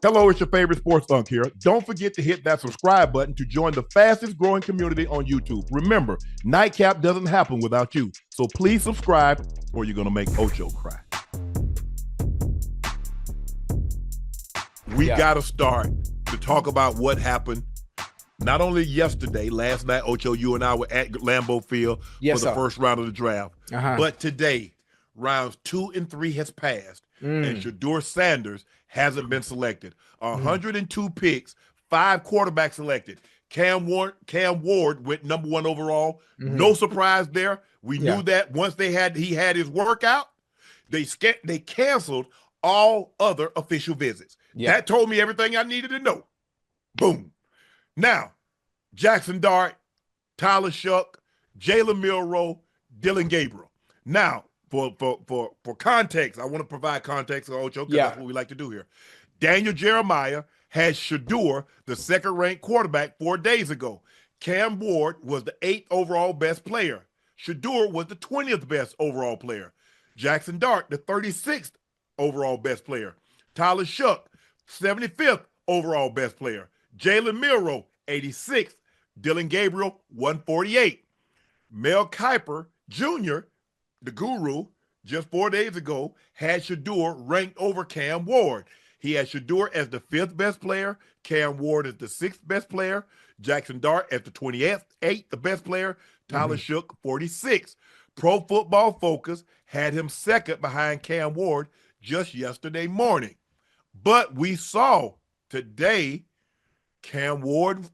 Hello, it's your favorite sports Unc here. Don't forget to hit that subscribe button to join the fastest growing community on YouTube. Remember, Nightcap doesn't happen without you. So please subscribe or you're going to make Ocho cry. We got to start to talk about what happened not only yesterday, last night, Ocho, you and I were at Lambeau Field for the first round of the draft, but today, rounds 2 and 3 has passed, and Shedeur Sanders hasn't been selected. 102 picks, 5 quarterbacks selected. Cam Ward went number 1 overall. No surprise there. We knew that once he had his workout, they canceled all other official visits. That told me everything I needed to know. Boom. Now, Jackson Dart, Tyler Shough, Jalen Milroe, Dylan Gabriel. Now, for context, I want to provide context to Ocho because that's what we like to do here. Daniel Jeremiah had Shedeur, the second-ranked quarterback, 4 days ago. Cam Ward was the 8th overall best player. Shedeur was the 20th best overall player. Jackson Dart, the 36th overall best player. Tyler Shough, 75th overall best player. Jalen Milroe, 86th. Dylan Gabriel, 148. Mel Kiper Jr., the guru, just 4 days ago, had Shedeur ranked over Cam Ward. He had Shedeur as the 5th best player, Cam Ward as the 6th best player, Jackson Dart as the 28th best player, Tyler Shough, 46th. Pro Football Focus had him second behind Cam Ward just yesterday morning. But we saw today Cam Ward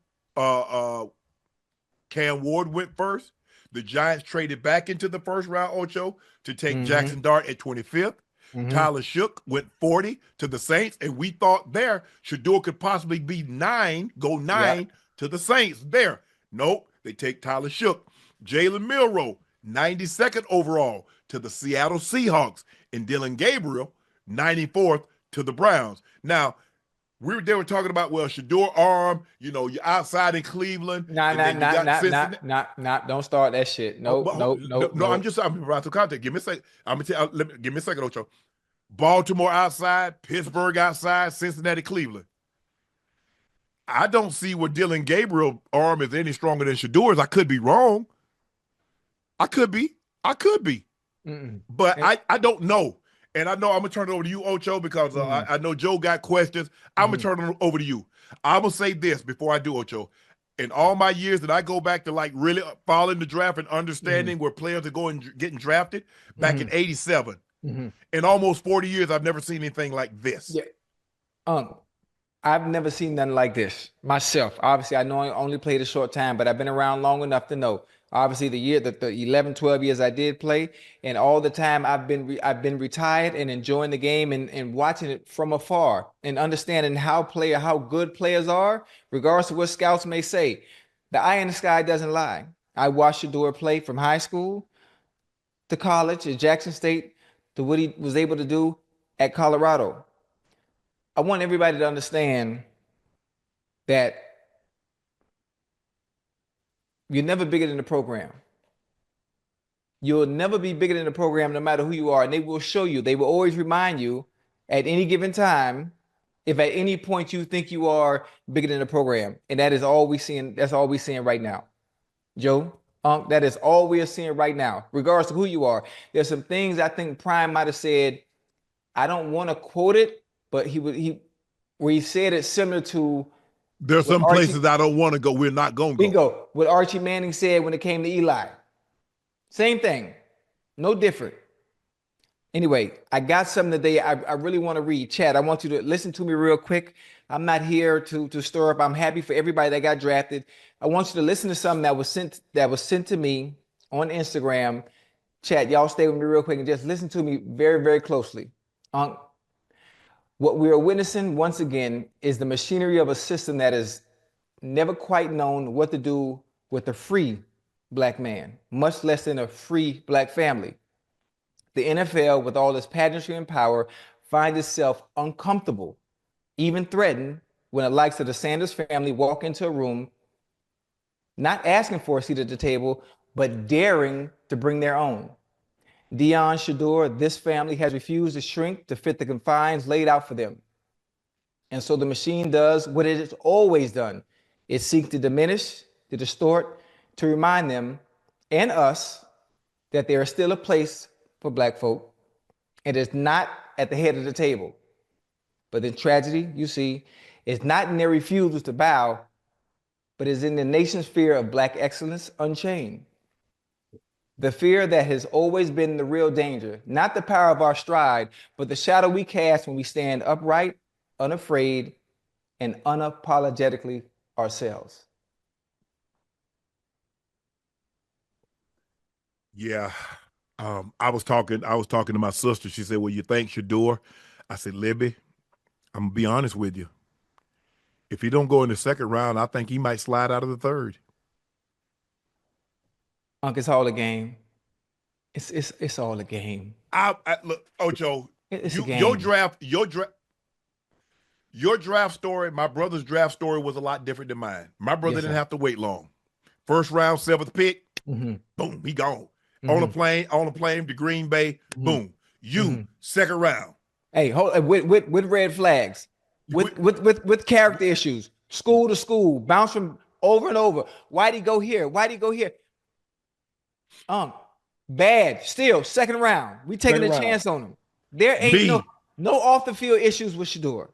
went first. The Giants traded back into the first round, Ocho, to take Jackson Dart at 25th. Tyler Shough went 40 to the Saints, and we thought there Shedeur could possibly be go 9 to the Saints there. Nope, they take Tyler Shough. Jalen Milroe, 92nd overall to the Seattle Seahawks, and Dylan Gabriel, 94th to the Browns. Now, they were talking about, well, Shedeur arm, you're outside in Cleveland. Don't start that shit. No. I'm providing some context. Give me a second. Give me a second, Ocho. Baltimore outside, Pittsburgh outside, Cincinnati, Cleveland. I don't see where Dylan Gabriel arm is any stronger than Shedeur's. I could be wrong. I could be. But I don't know. And I know I'm going to turn it over to you, Ocho, because I know Joe got questions. I'm going to turn it over to you. I'm going to say this before I do, Ocho. In all my years that I go back to really following the draft and understanding where players are getting drafted, back in 87. In almost 40 years, I've never seen anything like this. I've never seen nothing like this myself. Obviously, I know I only played a short time, but I've been around long enough to know. Obviously, the 11, 12 years I did play, and all the time I've been retired and enjoying the game and watching it from afar and understanding how good players are, regardless of what scouts may say. The eye in the sky doesn't lie. I watched Shedeur play from high school to college at Jackson State to what he was able to do at Colorado. I want everybody to understand that you're never bigger than the program. You'll never be bigger than the program no matter who you are. And they will show you, they will always remind you at any given time, if at any point you think you are bigger than the program. And that is all we're seeing. That's all we're seeing right now. Joe, that is all we are seeing right now, regardless of who you are. There's some things I think Prime might have said, I don't want to quote it, but where he said it similar to, there's some places I don't want to go. We're not going to go. Bingo. What Archie Manning said when it came to Eli. Same thing. No different. Anyway, I got something today I really want to read. Chad, I want you to listen to me real quick. I'm not here to stir up. I'm happy for everybody that got drafted. I want you to listen to something that was sent to me on Instagram. Chad, y'all stay with me real quick and just listen to me very, very closely. What we are witnessing once again is the machinery of a system that has never quite known what to do with a free black man, much less than a free black family. The NFL, with all its pageantry and power, finds itself uncomfortable, even threatened, when the likes of the Sanders family walk into a room, not asking for a seat at the table, but daring to bring their own. Deion, Shedeur, this family has refused to shrink to fit the confines laid out for them. And so the machine does what it has always done. It seeks to diminish, to distort, to remind them and us that there is still a place for Black folk. It is not at the head of the table. But the tragedy, you see, is not in their refusals to bow, but is in the nation's fear of Black excellence unchained. The fear that has always been the real danger, not the power of our stride, but the shadow we cast when we stand upright, unafraid, and unapologetically ourselves. Yeah. I was talking to my sister. She said, well, you think Shedeur? I said, Libby, I'm gonna be honest with you. If he don't go in the second round, I think he might slide out of the third. Unc, it's all a game. It's all a game. Look, Ocho, it's a game. Your draft story, my brother's draft story was a lot different than mine. My brother didn't have to wait long. First round, 7th pick, boom, he gone. On a plane to Green Bay, boom. Second round. Hey, with red flags, with character issues, school to school, bounce from over and over. Why'd he go here? Why'd he go here? Bad. Still, second round. We taking a chance on him. There ain't no off the field issues with Shedeur.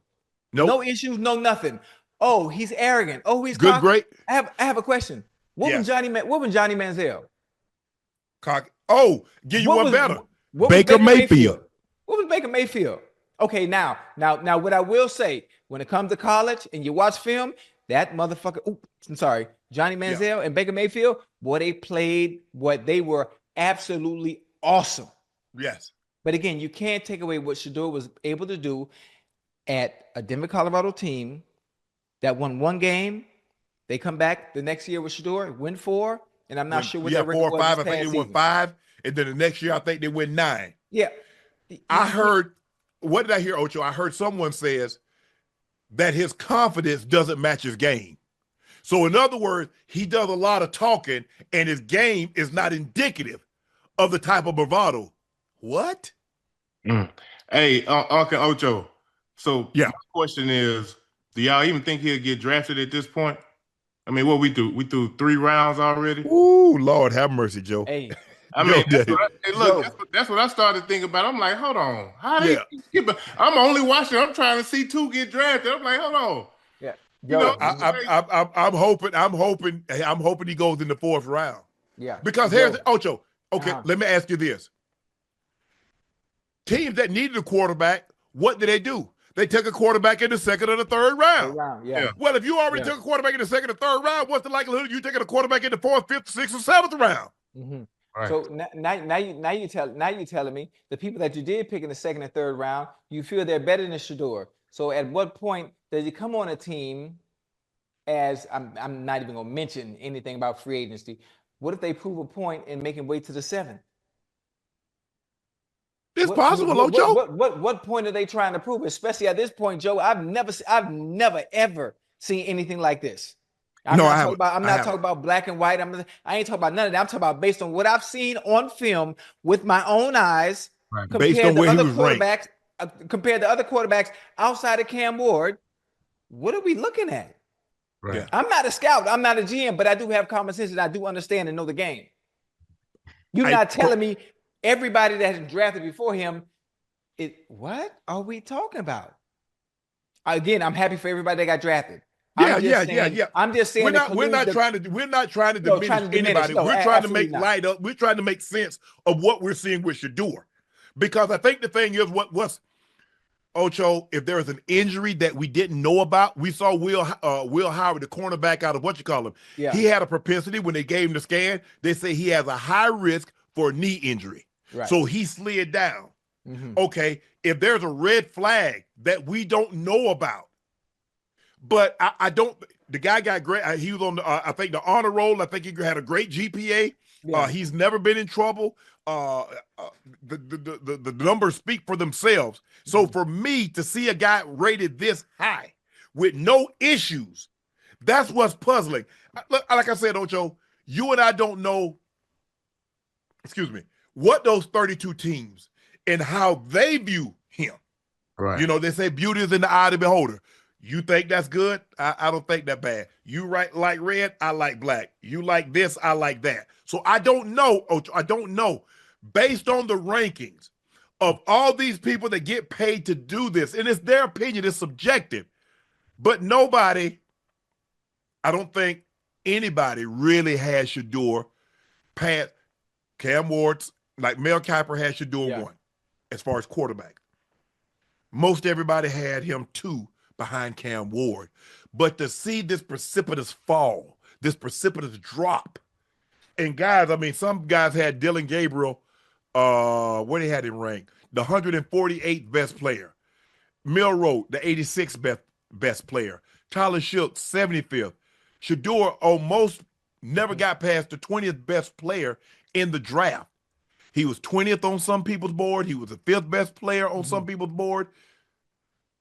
Nope. No issues, no nothing. Oh, he's arrogant. Oh, he's good. Cocky. Great. I have a question. What was Johnny Manziel? Cocky. Oh, give you one better. Baker Mayfield. What was Baker Mayfield? Okay, now, what I will say, when it comes to college and you watch film, that motherfucker, Johnny Manziel and Baker Mayfield, boy, they played what they were absolutely awesome. Yes. But again, you can't take away what Shedeur was able to do at a Denver, Colorado team that won one game. They come back the next year with Shedeur, win 4, and I'm not sure what that record was. 4 or 5. I think they won 5, and then the next year I think they win 9. Yeah. I heard, what did I hear, Ocho? I heard someone says that his confidence doesn't match his game. So in other words, he does a lot of talking, and his game is not indicative of the type of bravado. What? Hey, Unc and Ocho. So my question is, do y'all even think he'll get drafted at this point? I mean, what we do? We threw 3 rounds already. Ooh, Lord have mercy, Joe. Hey, I mean, that's what I started thinking about. I'm like, hold on, how they skip it? I'm only watching. I'm trying to see 2 get drafted. I'm like, hold on. Yeah, I'm hoping he goes in the 4th round. Yeah, because here's Ocho. Okay, let me ask you this: teams that needed a quarterback, what did they do? They took a quarterback in the 2nd or the 3rd round. Yeah. Well, if you already took a quarterback in the 2nd or 3rd round, what's the likelihood of you taking a quarterback in the 4th, 5th, 6th, or 7th round? Right. So now you're telling me the people that you did pick in the 2nd and 3rd round, you feel they're better than Shedeur. So at what point does he come on a team? As I'm not even gonna mention anything about free agency. What if they prove a point and make him wait to the 7th? It's possible, Ocho. What point are they trying to prove? Especially at this point, Joe. I've never ever seen anything like this. I'm not talking about black and white. I ain't talking about none of that. I'm talking about based on what I've seen on film with my own eyes, compared to other quarterbacks outside of Cam Ward. What are we looking at? Right. I'm not a scout. I'm not a GM, but I do have common sense and I do understand and know the game. You're not telling me everybody that has drafted before him, what are we talking about? Again, I'm happy for everybody that got drafted. Yeah. I'm just saying we're not trying to diminish anybody. We're trying to make light up. We're trying to make sense of what we're seeing with Shedeur. Because I think the thing is what's Ocho, if there is an injury that we didn't know about, we saw Will Howard, the cornerback out of Yeah. He had a propensity when they gave him the scan. They say he has a high risk for a knee injury. Right. So he slid down. Okay, if there's a red flag that we don't know about, but I don't. The guy got great. He was on I think the honor roll. I think he had a great GPA. Yeah. He's never been in trouble. The numbers speak for themselves. So for me to see a guy rated this high with no issues, that's what's puzzling. Like I said, Ocho, you and I don't know, what those 32 teams and how they view him. Right. You know, they say beauty is in the eye of the beholder. You think that's good? I don't think that bad. You like red, I like black. You like this, I like that. So I don't know, Ocho, I don't know. Based on the rankings of all these people that get paid to do this, and it's their opinion, it's subjective. But nobody, I don't think anybody really has Shedeur past Cam Ward's, like Mel Kiper had Shedeur 1 as far as quarterback. Most everybody had him 2 behind Cam Ward. But to see this precipitous fall, this precipitous drop, and guys, I mean, some guys had Dylan Gabriel, what he had him ranked, the 148th best player. Milroe, the 86th best player. Tyler Schultz, 75th. Shedeur almost never got past the 20th best player in the draft. He was 20th on some people's board. He was the 5th best player on some people's board.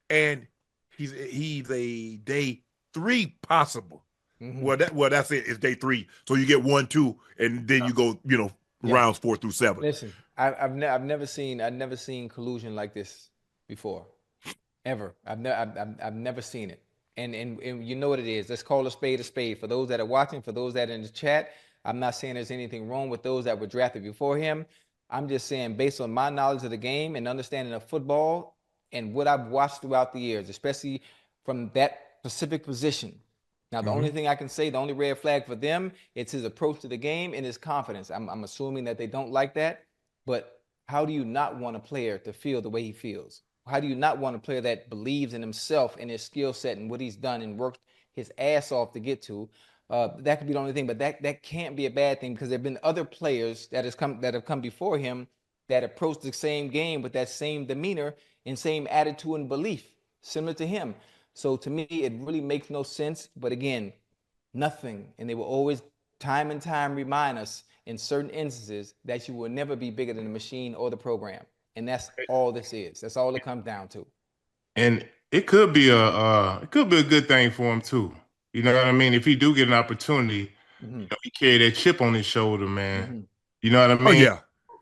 And he's a day 3 possible. Well, that's it. It's day 3. So you get 1, 2, and then you go, rounds 4 through 7. Listen, I've never seen collusion like this before, ever. I've never seen it. And you know what it is. Let's call a spade a spade. For those that are watching, for those that are in the chat, I'm not saying there's anything wrong with those that were drafted before him. I'm just saying, based on my knowledge of the game and understanding of football and what I've watched throughout the years, especially from that specific position. Now, the only thing I can say, the only red flag for them, it's his approach to the game and his confidence. I'm assuming that they don't like that. But how do you not want a player to feel the way he feels? How do you not want a player that believes in himself and his skill set and what he's done and worked his ass off to get to? That could be the only thing, but that can't be a bad thing, because there have been other players that have come before him that approached the same game with that same demeanor and same attitude and belief, similar to him. So to me, it really makes no sense. But again, nothing, and they will always time and time remind us in certain instances that you will never be bigger than the machine or the program, and that's all this is. That's all it comes down to. And it could be a good thing for him too. You know what I mean? If he do get an opportunity, he carry that chip on his shoulder, man. You know what I mean? Oh, yeah.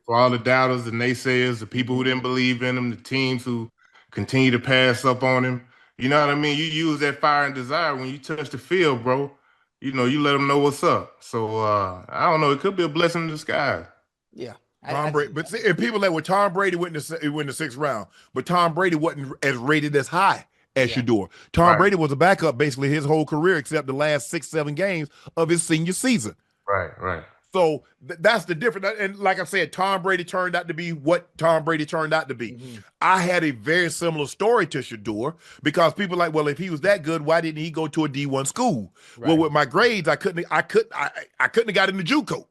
For all the doubters, the naysayers, the people who didn't believe in him, the teams who continue to pass up on him. You know what I mean? You use that fire and desire when you touch the field, bro. You let them know what's up. So I don't know. It could be a blessing in disguise. Yeah. Tom Brady, but see, and people with Tom Brady went in the 6th round, but Tom Brady wasn't as rated as high as Shedeur. Tom Brady was a backup basically his whole career, except the last 6-7 games of his senior season. Right. So that's the difference. And like I said, Tom Brady turned out to be what Tom Brady turned out to be. I had a very similar story to Shedeur, because people are like, well, if he was that good, why didn't he go to a D1 school? Well, with my grades, I couldn't have got into JUCO.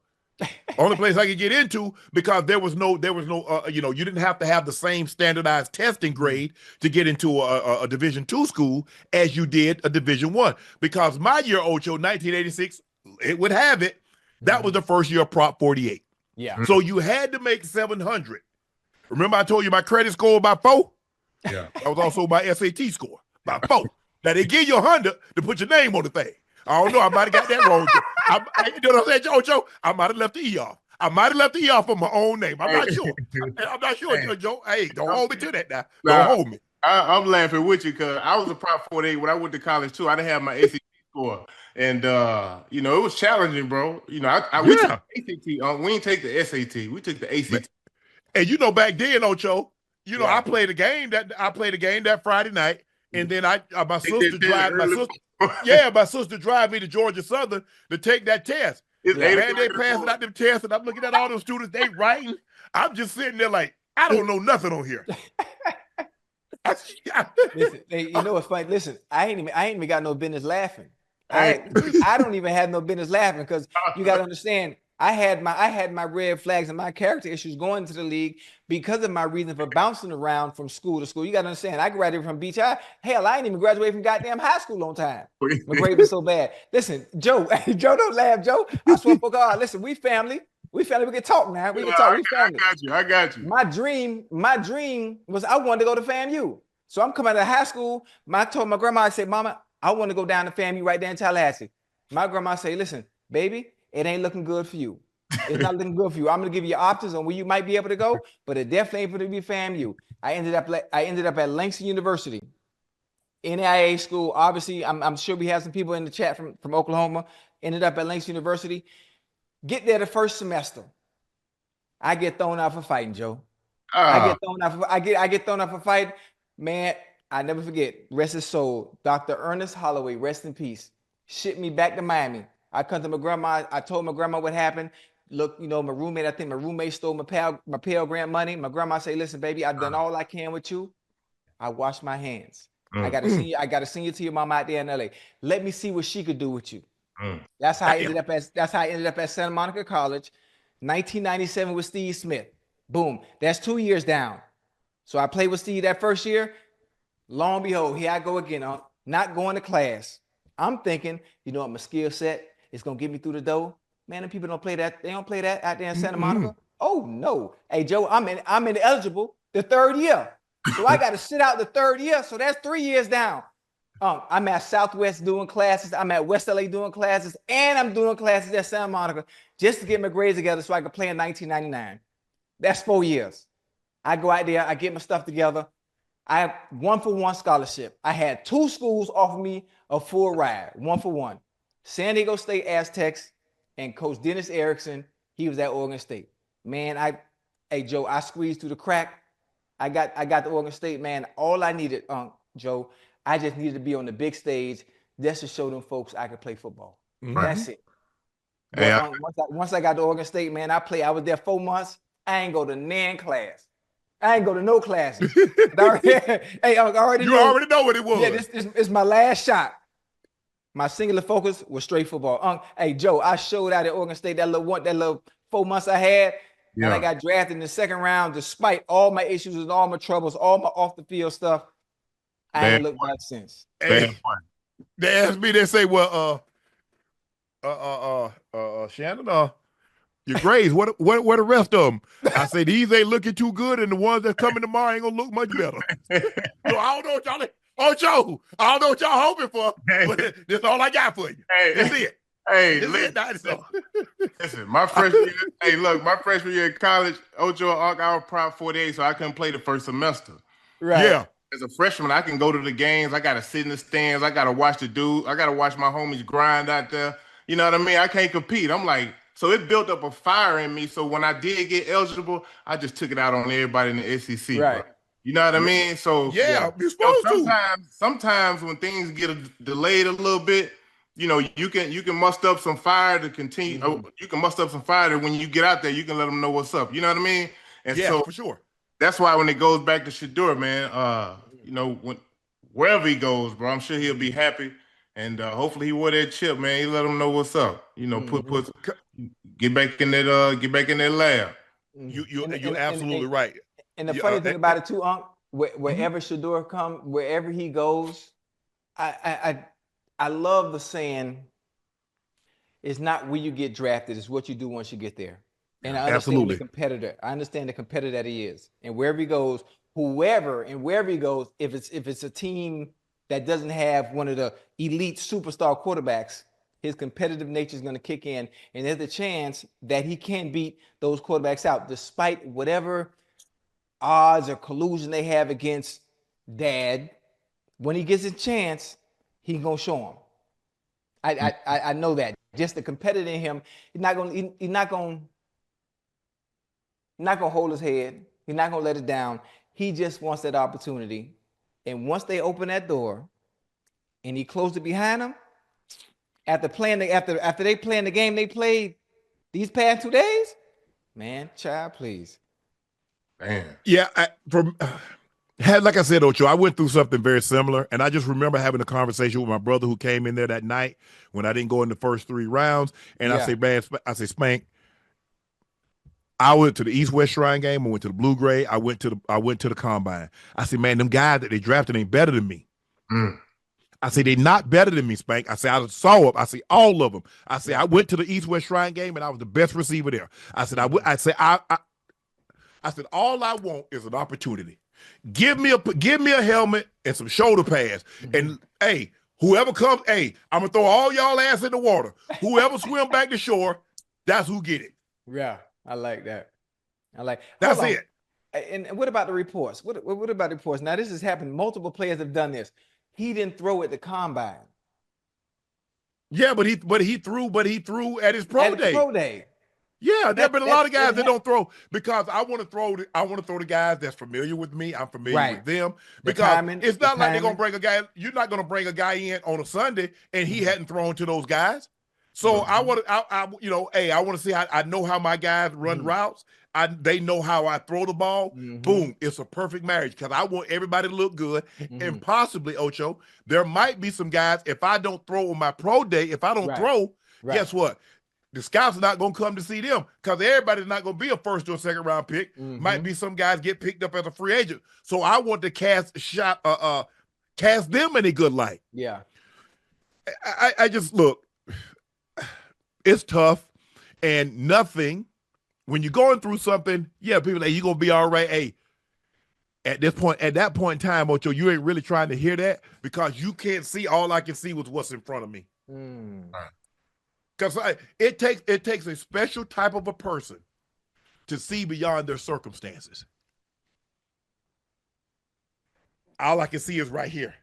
Only place I could get into, because there was no you didn't have to have the same standardized testing grade to get into a Division II school as you did a Division I. Because my year, Ocho, 1986, it would have it, that was the first year of Prop 48. Yeah. So you had to make 700. Remember I told you my credit score by 4? Yeah. That was also my SAT score by 4. Now they give you 100 to put your name on the thing. I don't know. I might have got that wrong. You know what I'm saying, Joe? I might have left the E off. I might have left the E off for my own name. I'm not sure. I'm not sure, Joe. Hey, don't hold me to that now. Don't hold me. I'm laughing with you, because I was a Prop 48 when I went to college too. I didn't have my ACT score. And it was challenging, bro. We took the ACT. We didn't take the SAT. We took the ACT. And back then, Ocho, I played a game that Friday night, and then my sister drive me to Georgia Southern to take that test. Man, they passing out them tests, and I'm looking at all those students, they writing. I'm just sitting there like, I don't know nothing on here. Listen, you know what's funny? Listen, I ain't even got no business laughing. I don't even have no business laughing, because you got to understand, I had my red flags and my character issues going into the league because of my reason for bouncing around from school to school. You got to understand, I graduated from Beach High. Hell, I ain't even graduated from goddamn high school on time. My grade was so bad. Listen, Joe, don't laugh, Joe. I swear for God, listen, we family. We can talk now. We can talk. We family. I got you. My dream was I wanted to go to FAMU. So I'm coming out of high school. I told my grandma, I said, Mama, I want to go down to FAMU right there in Tallahassee. My grandma said, listen, baby, it ain't looking good for you. It's not looking good for you. I'm going to give you options on where you might be able to go, but it definitely ain't going to be FAMU. I ended up at Langston University. NAIA school. Obviously, I'm sure we have some people in the chat from Oklahoma. Ended up at Lynx University. Get there the first semester. I get thrown out for fighting, Joe. I get thrown out for fighting. Man, I never forget. Rest his soul. Dr. Ernest Holloway, rest in peace. Shipped me back to Miami. I come to my grandma. I told my grandma what happened. Look, my roommate stole my Pell Grant money. My grandma say, listen, baby, I've done all I can with you. I wash my hands. I got to send you to your mama out there in LA. Let me see what she could do with you. That's how I ended up at Santa Monica College, 1997 with Steve Smith. Boom. That's 2 years down. So I played with Steve that first year. Lo and behold, here I go again. Not going to class. I'm thinking, my skill set is gonna get me through the door. Man, the people don't play that. They don't play that out there in Santa Monica. Oh no. Hey Joe, I'm ineligible the third year. So I got to sit out the third year. So that's 3 years down. I'm at Southwest doing classes. I'm at West LA doing classes, and I'm doing classes at Santa Monica just to get my grades together so I could play in 1999. That's 4 years. I go out there, I get my stuff together. I have 1-for-1 scholarship. I had 2 schools offer me a full ride, 1-for-1. San Diego State Aztecs and Coach Dennis Erickson. He was at Oregon State. Man, hey Joe, I squeezed through the crack. I got the Oregon State, man. All I needed, Joe, I just needed to be on the big stage just to show them folks I could play football. That's it. But, once I got to Oregon State, man, I was there 4 months. I ain't go to nan class. I ain't go to no classes. I already know what it was. Yeah, this is my last shot. My singular focus was straight football. Hey, Joe, I showed out at Oregon State that little 4 months I had. Yeah. And I got drafted in the second round despite all my issues and all my troubles, all my off the field stuff. I ain't looked back since. Hey, they asked me, they say, well, Shannon, your grades, what the rest of them? I say, these ain't looking too good, and the ones that's coming tomorrow ain't gonna look much better. So I don't know what y'all, Ocho, I don't know what y'all hoping for, but that's all I got for you. That's it. Hey, listen, my freshman year, my freshman year in college, Ocho and Unc, I was Prop 48, so I couldn't play the first semester. Right. Yeah. As a freshman, I can go to the games. I got to sit in the stands. I got to watch the dude. I got to watch my homies grind out there. You know what I mean? I can't compete. I'm like, so it built up a fire in me. So when I did get eligible, I just took it out on everybody in the SEC. Right. Bro. You know what I mean? So yeah, you're supposed to. Sometimes when things get delayed a little bit, you can muster up some fire to continue. You can muster up some fire that when you get out there, you can let them know what's up. You know what I mean? And so for sure. That's why when it goes back to Shedeur, man, wherever he goes, bro, I'm sure he'll be happy, and hopefully he wear that chip, man. He let them know what's up. Get back in that lab. You're absolutely right. And the funny thing about it too, Unc, wherever Shedeur comes, wherever he goes, I love the saying, it's not where you get drafted, it's what you do once you get there. And I understand the competitor. I understand the competitor that he is. And wherever he goes, wherever he goes, if it's a team that doesn't have one of the elite superstar quarterbacks, his competitive nature is going to kick in. And there's a chance that he can beat those quarterbacks out, despite whatever odds or collusion they have against Dad. When he gets a chance, he's going to show him. I know that. Just the competitor in him, he's not going to hold his head. He's not going to let it down. He just wants that opportunity. And once they open that door and he closed it behind him, after they playing the game they played these past 2 days, man, child, please. Man. Yeah, like I said, Ocho, I went through something very similar, and I just remember having a conversation with my brother who came in there that night when I didn't go in the first 3 rounds, and I say, Spank, I went to the East-West Shrine game. I went to the Blue Gray. I went to the Combine. I said, man, them guys that they drafted ain't better than me. I say, they not better than me, Spank. I say, I saw them. I say, all of them. I say, I went to the East-West Shrine game, and I was the best receiver there. I said, I said, all I want is an opportunity. Give me a helmet and some shoulder pads. And, hey, whoever comes, hey, I'm going to throw all y'all ass in the water. Whoever swim back to shore, that's who get it. Yeah. I like that. That's it. And what about the reports? What about the reports? Now, this has happened. Multiple players have done this. he didn't throw at the combine. Yeah, but he threw at his pro day. Pro day. Yeah, there have been a lot of guys that don't throw because I want to throw the guys that's familiar with me. I'm familiar with them because it's not like they're gonna bring a guy. You're not gonna bring a guy in on a Sunday and he hadn't thrown to those guys. So I want to, I want to see how I know how my guys run routes. They know how I throw the ball. Boom, it's a perfect marriage because I want everybody to look good. And possibly, Ocho, there might be some guys, if I don't throw on my pro day, if I don't throw, guess what? The scouts are not going to come to see them because everybody's not going to be a first or second round pick. Might be some guys get picked up as a free agent. So I want to cast them in a good light. Yeah. I just look, it's tough and nothing. When you're going through something, people like, you're going to be all right. Hey, at that point in time, Ocho, you ain't really trying to hear that because you can't see. All I can see was what's in front of me. Because it takes a special type of a person to see beyond their circumstances. All I can see is right here.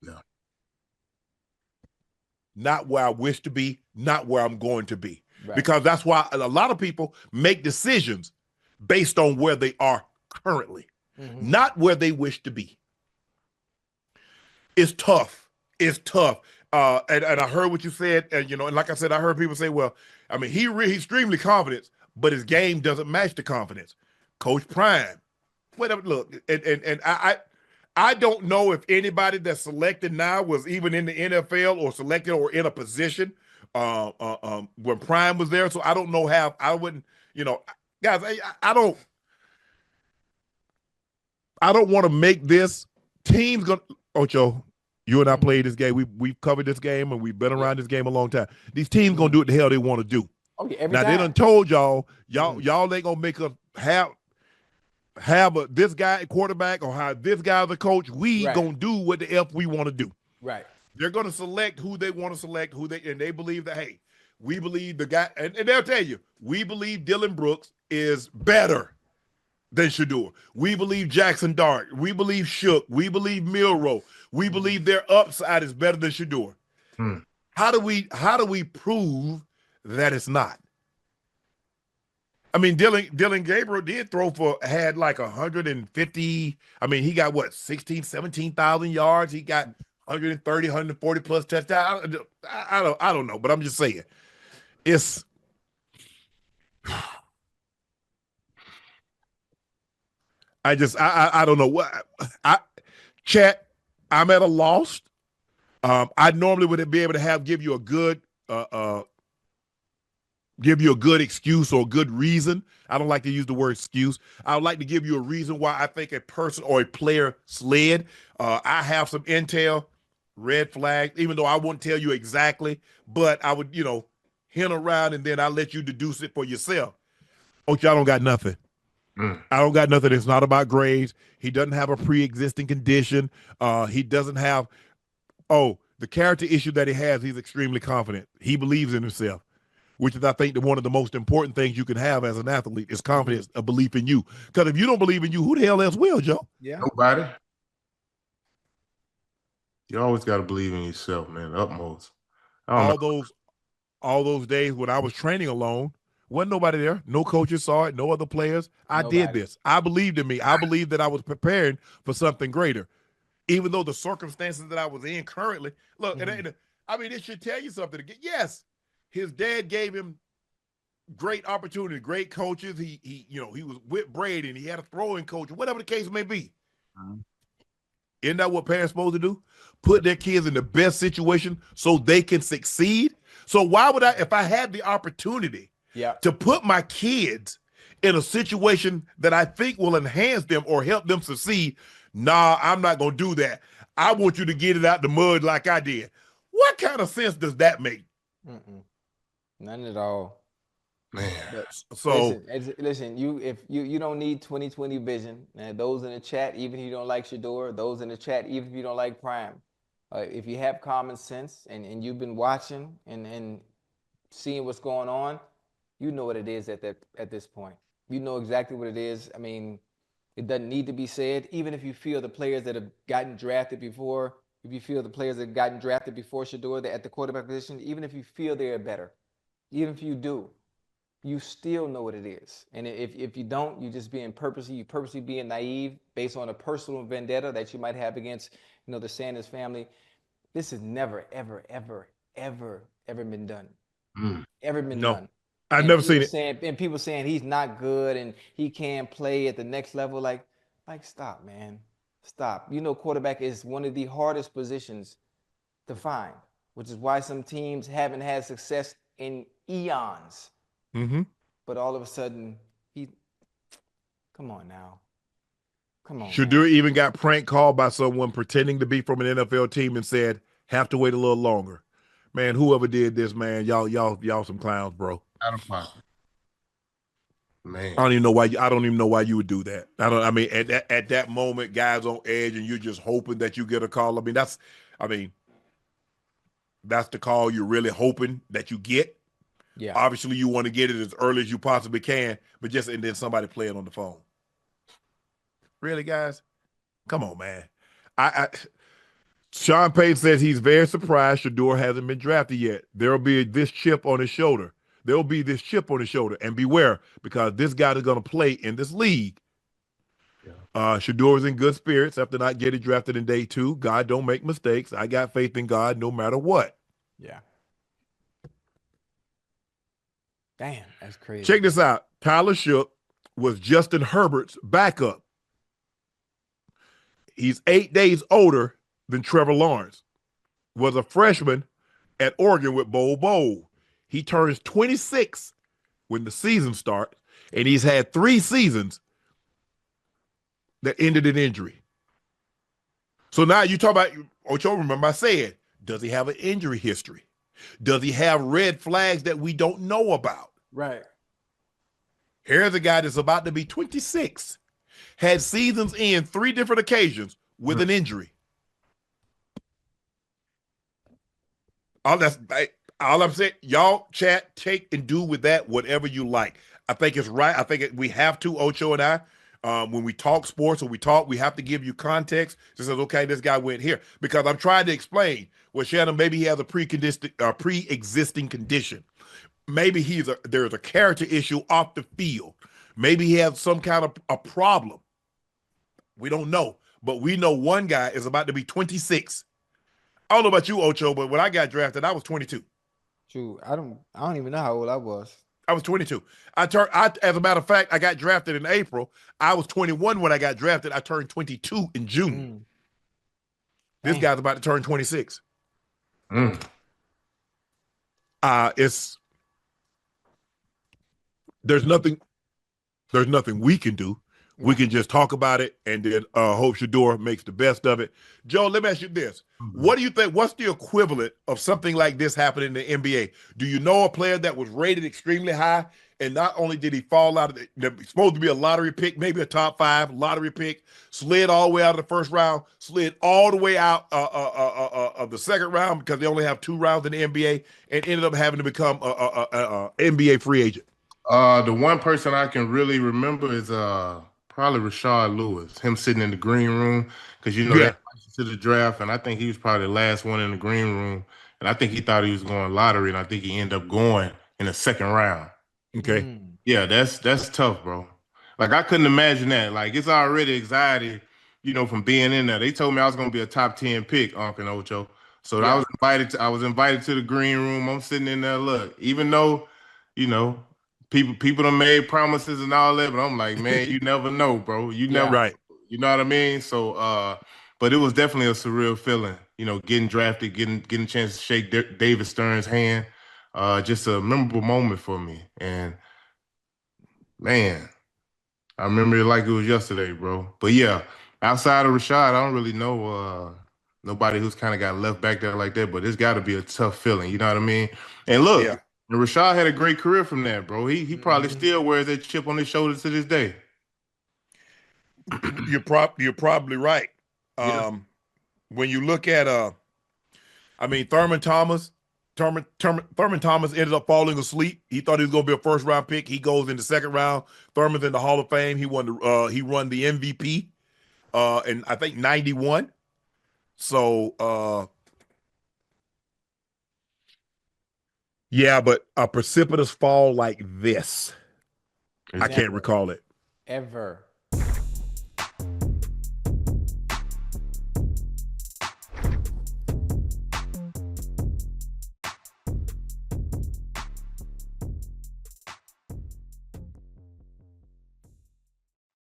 Yeah. Not where I wish to be, not where I'm going to be. Right. Because that's why a lot of people make decisions based on where they are currently, not where they wish to be. It's tough. It's tough. And I heard what you said, and and like I said, I heard people say, well, I mean, he's extremely confident, but his game doesn't match the confidence. Coach Prime, whatever. Look, and I don't know if anybody that's selected now was even in the NFL or selected or in a position when Prime was there. So I don't know how I wouldn't, guys. I don't want to make this team's gonna. Ocho, you and I played this game. We've covered this game and we've been around this game a long time. These teams gonna do what the hell they want to do. Now they done told y'all ain't gonna make us have this guy quarterback or have this guy the coach. We gonna do what the F we want to do. Right. They're gonna select who they want to select, and they believe that, hey, we believe the guy, and they'll tell you, we believe Dylan Brooks is better than Shedeur. We believe Jackson Dart. We believe Shook. We believe Milroe. We believe their upside is better than Shedeur. How do we prove that it's not? I mean, Dylan Gabriel did had like 150. I mean, he got 17,000 yards. He got 130, 140 plus touchdowns. I don't know, but I'm just saying. It's I don't know what Chat. I'm at a loss. I normally would be able to give you a good excuse or a good reason. I don't like to use the word excuse. I would like to give you a reason why I think a person or a player slid. I have some intel, red flag, even though I won't tell you exactly, but I would, hint around and then I'll let you deduce it for yourself. Okay, I don't got nothing. I don't got nothing. It's not about grades. He doesn't have a pre-existing condition. He doesn't have, the character issue that he has, he's extremely confident. He believes in himself, which is, I think, one of the most important things you can have as an athlete is confidence, a belief in you. Because if you don't believe in you, who the hell else will, Joe? Yeah. Nobody. You always got to believe in yourself, man, utmost. All those days when I was training alone, wasn't nobody there. No coaches saw it. No other players. I did this. I believed in me. I believed that I was preparing for something greater. Even though the circumstances that I was in currently, look, and I mean, it should tell you something. Yes, his dad gave him great opportunity, great coaches. He was with Brady and he had a throwing coach, whatever the case may be. Isn't that what parents supposed to do? Put their kids in the best situation so they can succeed. So why would I, if I had the opportunity to put my kids in a situation that I think will enhance them or help them succeed, nah, I'm not going to do that. I want you to get it out the mud like I did. What kind of sense does that make? None at all. Man. So listen, if you don't need 20/20 vision, and those in the chat, even if you don't like Shedeur, those in the chat, even if you don't like Prime, if you have common sense and you've been watching and seeing what's going on, you know what it is at this point. You know exactly what it is. I mean, it doesn't need to be said. Even if you feel the players that have gotten drafted before if you feel the players that gotten drafted before Shedeur at the quarterback position, even if you feel they're better, even if you do, you still know what it is. And if you don't, you're just being purposely being naive based on a personal vendetta that you might have against, the Sanders family. This has never, ever, ever, ever, ever been done. Ever been done. I've never seen it. And people saying he's not good and he can't play at the next level. Like stop, man. Stop. Quarterback is one of the hardest positions to find, which is why some teams haven't had success in eons. Mm-hmm. But all of a sudden, come on now. Come on. Shedeur even got prank called by someone pretending to be from an NFL team and said, have to wait a little longer. Man, whoever did this, man, y'all some clowns, bro. Out of pocket. Man. I don't even know why you would do that. At that moment, guys on edge and you're just hoping that you get a call. That's the call you're really hoping that you get. Yeah. Obviously, you want to get it as early as you possibly can, but and then somebody play it on the phone. Really, guys? Come on, man. Sean Payton says he's very surprised Shedeur hasn't been drafted yet. There'll be this chip on his shoulder. And beware, because this guy is going to play in this league. Yeah. Shedeur is in good spirits after not getting drafted in day 2. God don't make mistakes. I got faith in God no matter what. Yeah. Damn, that's crazy. Check this out. Tyler Shook was Justin Herbert's backup. He's 8 days older than Trevor Lawrence. Was a freshman at Oregon with Bo. He turns 26 when the season starts, and he's had 3 seasons that ended in injury. So now you talk about Ocho. Remember I said, does he have an injury history? Does he have red flags that we don't know about? Right. Here's a guy that's about to be 26, had seasons in 3 different occasions with an injury. All I'm saying, y'all chat, take and do with that whatever you like. I think it's right. I think we have to, Ocho and I, when we talk sports or we have to give you context. Just says, okay, this guy went here. Because I'm trying to explain, well, Shannon, maybe he has a pre-existing condition. Maybe there's a character issue off the field. Maybe he has some kind of a problem. We don't know. But we know one guy is about to be 26. I don't know about you, Ocho, but when I got drafted, I was 22. True. I don't even know how old I was. I was 22. As a matter of fact, I got drafted in April. I was 21 when I got drafted. I turned 22 in June. This guy's about to turn 26. There's nothing we can do. We can just talk about it and then hope Shedeur makes the best of it. Joe, let me ask you this. What do you think? What's the equivalent of something like this happening in the NBA? Do you know a player that was rated extremely high and not only did he fall out of supposed to be a lottery pick, maybe a top 5 lottery pick, slid all the way out of the first round, slid all the way out of the second round because they only have 2 rounds in the NBA and ended up having to become a NBA free agent? The one person I can really remember is probably Rashard Lewis, him sitting in the green room, because that to the draft, and I think he was probably the last one in the green room, and I think he thought he was going lottery, and I think he ended up going in the second round. Okay. Yeah, that's tough, bro. Like, I couldn't imagine that. Like, it's already anxiety, from being in there. They told me I was going to be a top 10 pick, Unc and Ocho. So I was invited to the green room. I'm sitting in there. Look, even though, people done made promises and all that, but I'm like, man, you never know, bro. You never, right. You know what I mean? So, but it was definitely a surreal feeling, getting drafted, getting a chance to shake David Stern's hand. Just a memorable moment for me. And man, I remember it like it was yesterday, bro. But yeah, outside of Rashad, I don't really know nobody who's kind of got left back there like that, but it's got to be a tough feeling. You know what I mean? And look, Rashad had a great career from that, bro. He probably still wears that chip on his shoulder to this day. You're probably right. When you look at Thurman Thomas ended up falling asleep. He thought he was going to be a first round pick. He goes in the second round. Thurman's in the Hall of Fame. He won the MVP in I think 91. So, yeah, but a precipitous fall like this, I can't recall it. Ever.